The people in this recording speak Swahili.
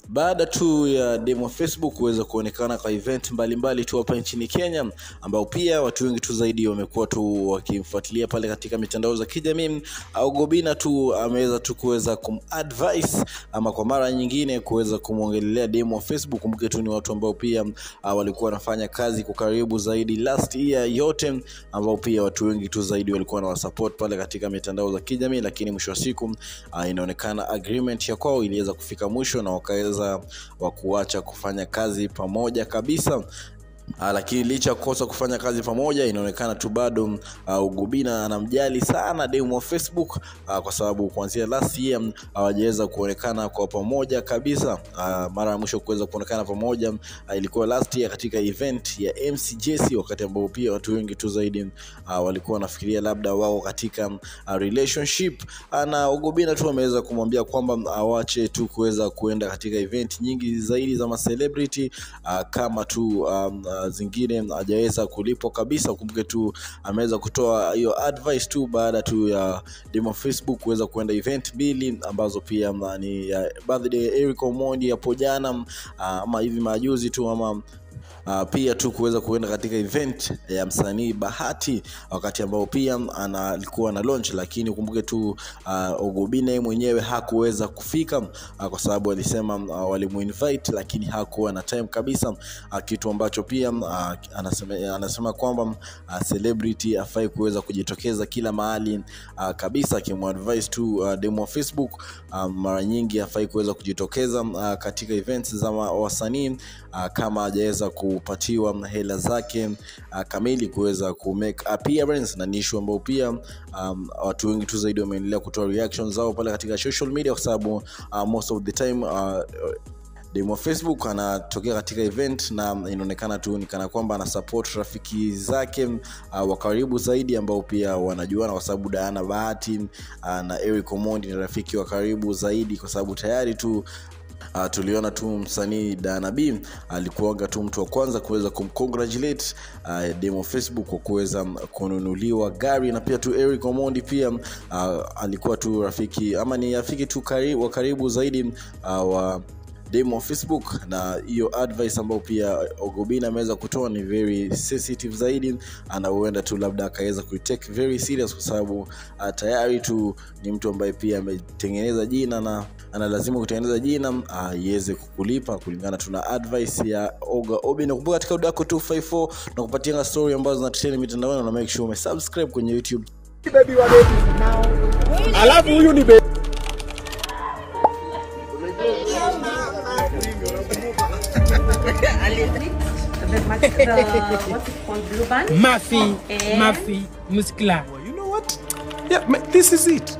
Baada tu ya demo Facebook kuweza kuonekana kwa event mbalimbali tu hapa nchini Kenya, ambao pia watu wengi tu zaidi wamekuwa tu wakimfuatilia pale katika mitandao za kijamii, Ogobina tu ameweza tu kuweza kumadvise ama kwa mara nyingine kuweza kumwongelelea demo Facebook. Kumbuke tu ni watu ambao pia walikuwa wanafanya kazi kwa karibu zaidi last year yote, ambao pia watu wengi tu zaidi walikuwa na support pale katika mitandao za kijamii, lakini mwisho wa siku inaonekana agreement ya kwao iliweza kufika mwisho na wakaweza kuacha kufanya kazi pamoja kabisa. Lakini licha kukosa kufanya kazi pamoja, inaonekana tu bado Ogobina anamjali sana demo wa Facebook, kwa sababu kuanzia last year hawajaweza kuonekana kwa pamoja kabisa. Mara ya mwisho kuweza kuonekana pamoja ilikuwa last year katika event ya MCJC, wakati ambao pia watu wengi tu zaidi walikuwa wanafikiria labda wao katika relationship, na Ogobina tu ameweza kumwambia kwamba awache tu kuweza kuenda katika event nyingi zaidi za celebrity, kama tu zingine hajaweza kulipwa kabisa. Kumbuke tu ameweza kutoa hiyo advice tu baada tu ya demo Facebook kuweza kuenda event mbili ambazo pia ni birthday Eric Omondi hapo jana, ama hivi majuzi tu, ama pia tu kuweza kuenda katika event ya msanii Bahati wakati ambao pia alikuwa na launch. Lakini kumbuke tu Ogobina mwenyewe hakuweza kufika kwa sababu alisema walimuinvite lakini hakuwa na time kabisa, kitu ambacho pia anasema kwamba celebrity afai kuweza kujitokeza kila mahali kabisa, kimuadvise tu demo wa Facebook mara nyingi afai kuweza kujitokeza katika events za wasanii kama hajaweza kupatiwa hela zake kamili kuweza kumake appearance. Na issue ambao pia watu wengi tu zaidi wameendelea kutoa reactions zao pale katika social media, kwa sababu most of the time demo Facebook anatokea katika event na inaonekana tu ni kana kwamba ana support rafiki zake wa karibu zaidi ambao pia wanajuana, kwa sababu Diana Bahati na Eric Omondi ni rafiki wa karibu zaidi, kwa sababu tayari tu tuliona tu msanii Diana B alikuwa tu mtu wa kwanza kuweza kumcongratulate demo Facebook kwa kuweza kununuliwa gari, na pia tu Eric Omondi pia alikuwa tu rafiki ama ni rafiki tu wa karibu zaidi wa demo Facebook. Na hiyo advice ambayo pia Ogobina ameweza kutoa ni very sensitive zaidi, anaoenda tu labda akaweza ku-take very serious, kwa sababu tayari tu ni mtu ambaye pia ametengeneza jina na ana lazima kutengeneza jina iweze kukulipa kulingana tuna advice ya Ogobina. Kumbuka katika Udako 254 na kupatia story ambazo zinatrend mitandaoni, na make sure umesubscribe kwenye YouTube. Baby wa baby now. Alafu huyu ni baby. What's it called? Blue band? Mafi, Muscular. You know what? Yeah, this is it.